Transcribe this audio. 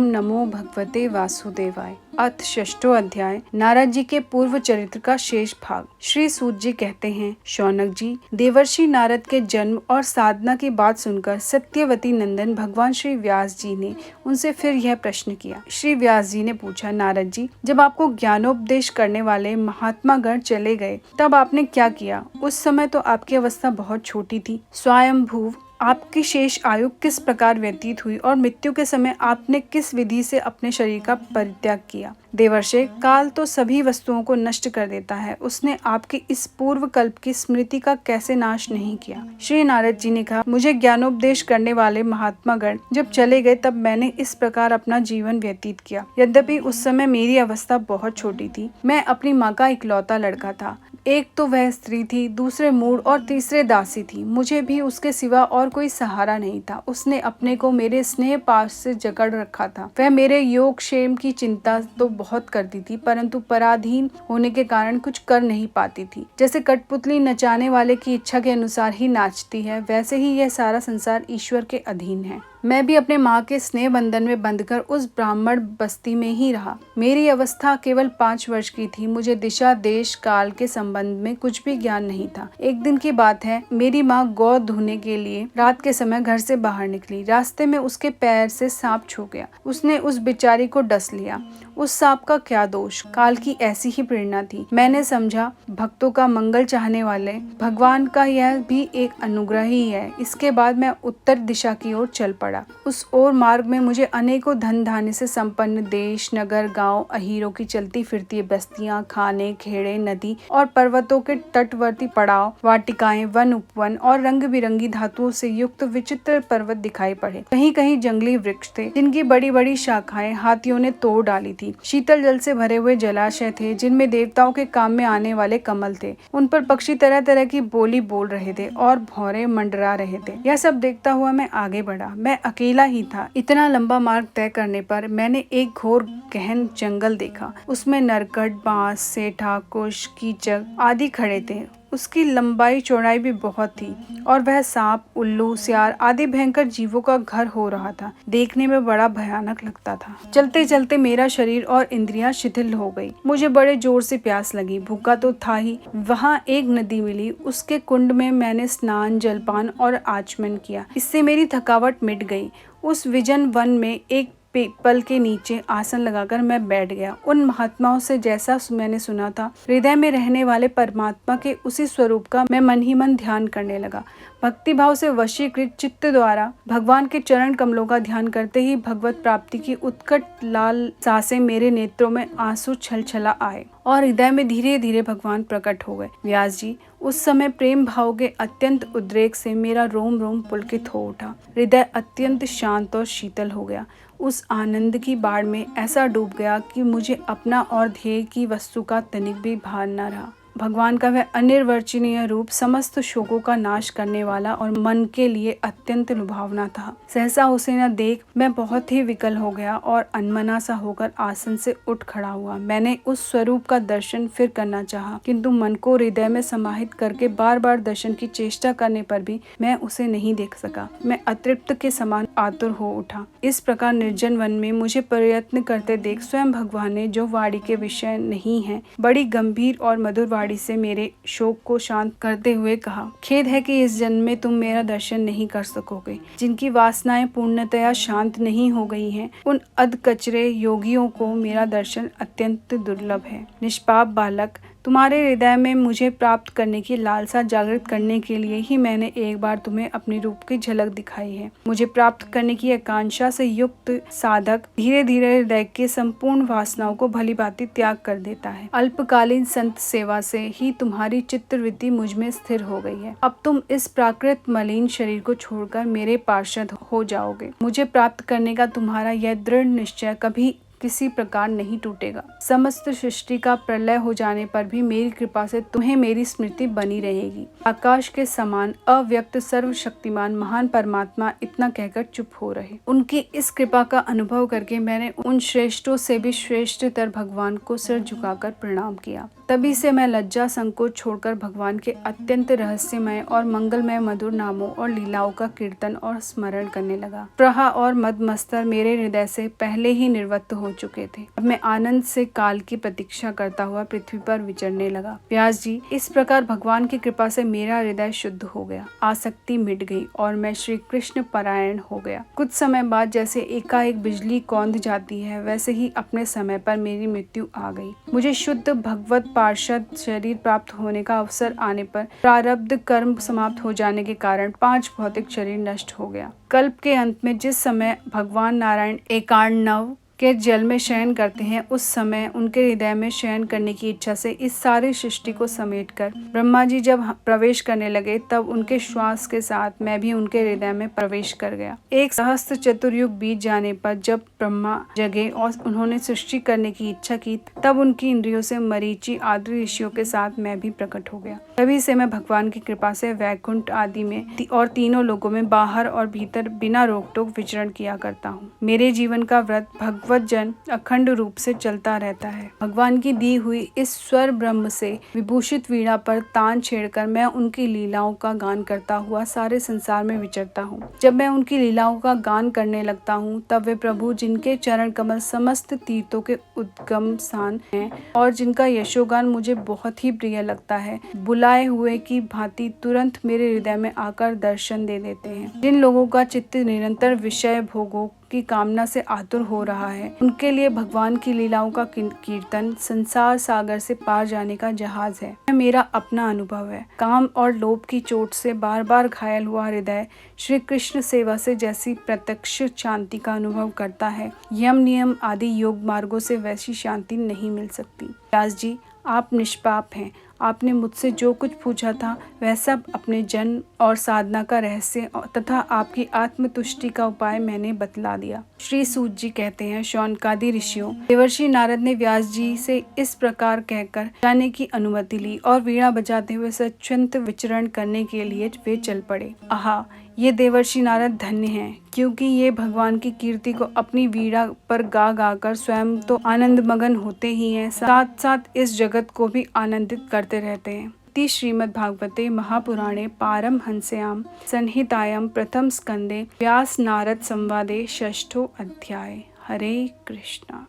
नमो भगवते वासुदेवाय। अथ षष्ठो अध्याय। नारद जी के पूर्व चरित्र का शेष भाग। श्री सूत जी कहते हैं, शौनक जी, देवर्षि नारद के जन्म और साधना की बात सुनकर सत्यवती नंदन भगवान श्री व्यास जी ने उनसे फिर यह प्रश्न किया। श्री व्यास जी ने पूछा, नारद जी, जब आपको ज्ञानोपदेश करने वाले महात्मा गण चले गए तब आपने क्या किया? उस समय तो आपकी अवस्था बहुत छोटी थी। स्वयंभूव आपकी शेष आयु किस प्रकार व्यतीत हुई और मृत्यु के समय आपने किस विधि से अपने शरीर का परित्याग किया? देवर्षि, काल तो सभी वस्तुओं को नष्ट कर देता है, उसने आपकी इस पूर्व कल्प की स्मृति का कैसे नाश नहीं किया? श्री नारद जी ने कहा, मुझे ज्ञानोपदेश करने वाले महात्मा गण जब चले गए तब मैंने इस प्रकार अपना जीवन व्यतीत किया। यद्यपि उस समय मेरी अवस्था बहुत छोटी थी, मैं अपनी माँ का इकलौता लड़का था। एक तो वह स्त्री थी, दूसरे मूढ़ और तीसरे दासी थी। मुझे भी उसके सिवा और कोई सहारा नहीं था। उसने अपने को मेरे स्नेह पाश से जकड़ रखा था। वह मेरे योग क्षेम की चिंता तो बहुत करती थी, परंतु पराधीन होने के कारण कुछ कर नहीं पाती थी। जैसे कठपुतली नचाने वाले की इच्छा के अनुसार ही नाचती है, वैसे ही यह सारा संसार ईश्वर के अधीन है। मैं भी अपने माँ के स्नेह बंधन में बंधकर उस ब्राह्मण बस्ती में ही रहा। मेरी अवस्था केवल 5 वर्ष की थी। मुझे दिशा, देश, काल के संबंध में कुछ भी ज्ञान नहीं था। एक दिन की बात है, मेरी माँ गौ धोने के लिए रात के समय घर से बाहर निकली। रास्ते में उसके पैर से सांप छू गया। उसने उस बेचारी को डस लिया। उस सांप का क्या दोष? काल की ऐसी ही प्रेरणा थी। मैंने समझा, भक्तों का मंगल चाहने वाले भगवान का यह भी एक अनुग्रह ही है। इसके बाद मैं उत्तर दिशा की ओर चल पड़ा। उस ओर मार्ग में मुझे अनेकों धन धान्य से संपन्न देश, नगर, गांव, अहीरों की चलती फिरती बस्तियां, खाने, खेड़े, नदी और पर्वतों के तटवर्ती पड़ाव, वाटिकाएं, वन, उपवन और रंग बिरंगी धातुओं से युक्त विचित्र पर्वत दिखाई पड़े। कहीं कहीं जंगली वृक्ष थे जिनकी बड़ी बड़ी शाखाएं हाथियों ने तोड़ डाली थी। शीतल जल से भरे हुए जलाशय थे जिनमें देवताओं के काम में आने वाले कमल थे। उन पर पक्षी तरह तरह की बोली बोल रहे थे और भौरे मंडरा रहे थे। यह सब देखता हुआ मैं आगे बढ़ा। मैं अकेला ही था। इतना लंबा मार्ग तय करने पर मैंने एक घोर गहन जंगल देखा। उसमें नरकट, बांस, सेठा, कुश, कीचक आदि खड़े थे। उसकी लंबाई चौड़ाई भी बहुत थी और वह सांप, उल्लू, सियार आदि भयंकर जीवों का घर हो रहा था। देखने में बड़ा भयानक लगता था। चलते चलते मेरा शरीर और इंद्रियां शिथिल हो गई। मुझे बड़े जोर से प्यास लगी। भूखा तो था ही। वहाँ एक नदी मिली। उसके कुंड में मैंने स्नान, जलपान और आचमन किया। इससे मेरी थकावट मिट गई। उस विजन वन में एक पीपल के नीचे आसन लगाकर मैं बैठ गया। उन महात्माओं से जैसा मैंने सुना था, हृदय में रहने वाले परमात्मा के उसी स्वरूप का मैं मन ही मन ध्यान करने लगा। भक्ति भाव से वशीकृत चित्त द्वारा भगवान के चरण कमलों का ध्यान करते ही भगवत प्राप्ति की उत्कट लाल सांसें मेरे नेत्रों में आंसू छलछला आए और हृदय में धीरे धीरे भगवान प्रकट हो गए। व्यास जी, उस समय प्रेम भाव के अत्यंत उद्रेक से मेरा रोम रोम पुलकित हो उठा। हृदय अत्यंत शांत और शीतल हो गया। उस आनंद की बाढ़ में ऐसा डूब गया कि मुझे अपना और ध्येय की वस्तु का तनिक भी भान न रहा। भगवान का वह अनिर्वचनीय रूप समस्त शोकों का नाश करने वाला और मन के लिए अत्यंत लुभावना था। सहसा उसे न देख मैं बहुत ही विकल हो गया और अनमना सा होकर आसन से उठ खड़ा हुआ। मैंने उस स्वरूप का दर्शन फिर करना चाहा, किंतु मन को हृदय में समाहित करके बार बार दर्शन की चेष्टा करने पर भी मैं उसे नहीं देख सका। मैं अतृप्त के समान आतुर हो उठा। इस प्रकार निर्जन वन में मुझे प्रयत्न करते देख स्वयं भगवान ने, जो वाणी के विषय नहीं है, बड़ी गंभीर और मधुर वाणी से मेरे शोक को शांत करते हुए कहा, खेद है कि इस जन्म में तुम मेरा दर्शन नहीं कर सकोगे। जिनकी वासनाएं पूर्णतया शांत नहीं हो गई हैं, उन अधकचरे योगियों को मेरा दर्शन अत्यंत दुर्लभ है। निष्पाप बालक, तुम्हारे हृदय में मुझे प्राप्त करने की लालसा जागृत करने के लिए ही मैंने एक बार तुम्हें अपने रूप की झलक दिखाई है। मुझे प्राप्त करने की आकांक्षा से युक्त साधक धीरे धीरे हृदय के संपूर्ण वासनाओं को भलीभांति त्याग कर देता है। अल्पकालीन संत सेवा से ही तुम्हारी चित्तवृत्ति मुझ में स्थिर हो गई है। अब तुम इस प्राकृत मलिन शरीर को छोड़कर मेरे पार्षद हो जाओगे। मुझे प्राप्त करने का तुम्हारा यह दृढ़ निश्चय कभी किसी प्रकार नहीं टूटेगा। समस्त सृष्टि का प्रलय हो जाने पर भी मेरी कृपा से तुम्हें मेरी स्मृति बनी रहेगी। आकाश के समान अव्यक्त सर्वशक्तिमान महान परमात्मा इतना कहकर चुप हो रहे। उनकी इस कृपा का अनुभव करके मैंने उन श्रेष्ठों से भी श्रेष्ठतर भगवान को सिर झुकाकर प्रणाम किया। तभी से मैं लज्जा संकोच छोड़कर भगवान के अत्यंत रहस्यमय और मंगलमय मधुर नामों और लीलाओं का कीर्तन और स्मरण करने लगा। प्रहा और मदमस्तर मेरे हृदय से पहले ही निर्वत्त हो चुके थे। अब मैं आनंद से काल की प्रतीक्षा करता हुआ पृथ्वी पर विचरने लगा। व्यास जी, इस प्रकार भगवान की कृपा से मेरा हृदय शुद्ध हो गया, आसक्ति मिट गई और मैं श्री कृष्ण परायण हो गया। कुछ समय बाद जैसे एकाएक बिजली कौंध जाती है, वैसे ही अपने समय पर मेरी मृत्यु आ गई। मुझे शुद्ध भगवत पार्षद शरीर प्राप्त होने का अवसर आने पर प्रारब्ध कर्म समाप्त हो जाने के कारण 5 भौतिक शरीर नष्ट हो गया। कल्प के अंत में जिस समय भगवान नारायण एकार्णव के जल में शयन करते हैं, उस समय उनके हृदय में शयन करने की इच्छा से इस सारी सृष्टि को समेटकर ब्रह्मा जी जब प्रवेश करने लगे, तब उनके श्वास के साथ मैं भी उनके हृदय में प्रवेश कर गया। एक सहस्त्र चतुर्युग बीत जाने पर जब ब्रह्मा जगे और उन्होंने सृष्टि करने की इच्छा की, तब उनकी इंद्रियों से मरीचि आदि ऋषियों के साथ मैं भी प्रकट हो गया। तभी से मैं भगवान की कृपा से वैकुंठ आदि में और तीनों लोगों में बाहर और भीतर बिना रोक टोक विचरण किया करता हूँ। मेरे जीवन का व्रत भगवत जन अखंड रूप से चलता रहता है। भगवान की दी हुई इस स्वर ब्रह्म से विभूषित वीणा पर तान छेड़कर मैं उनकी लीलाओं का गान करता हुआ सारे संसार में विचरता हूँ। जब मैं उनकी लीलाओं का गान करने लगता हूँ, तब वे प्रभु जिनके चरण कमल समस्त तीर्थों के उद्गम स्थान हैं और जिनका यशोगान मुझे बहुत ही प्रिय लगता है, बुलाए हुए की भांति तुरंत मेरे हृदय में आकर दर्शन दे देते हैं। जिन लोगों का चित्त निरंतर विषय भोगों की कामना से आतुर हो रहा है, उनके लिए भगवान की लीलाओं का कीर्तन संसार सागर से पार जाने का जहाज है। यह मेरा अपना अनुभव है। काम और लोभ की चोट से बार बार घायल हुआ हृदय श्री कृष्ण सेवा से जैसी प्रत्यक्ष शांति का अनुभव करता है, यम नियम आदि योग मार्गों से वैसी शांति नहीं मिल सकती। व्यास जी, आप निष्पाप हैं। आपने मुझसे जो कुछ पूछा था वह सब अपने जन्म और साधना का रहस्य तथा आपकी आत्मतुष्टि का उपाय मैंने बतला दिया। श्री सूत जी कहते हैं, शौनकादि ऋषियों, देवर्षि नारद ने व्यास जी से इस प्रकार कहकर जाने की अनुमति ली और वीणा बजाते हुए सच्चिंत विचरण करने के लिए वे चल पड़े। आहा, ये देवर्षि नारद धन्य हैं, क्योंकि ये भगवान की कीर्ति को अपनी वीणा पर गा गा कर स्वयं तो आनंद मगन होते ही हैं, साथ साथ इस जगत को भी आनंदित करते रहते हैं। श्रीमद्भागवते महापुराणे पारमहंस्यां संहितायां प्रथम स्कंदे व्यास नारद संवादे 6ठो अध्याय। हरे कृष्णा।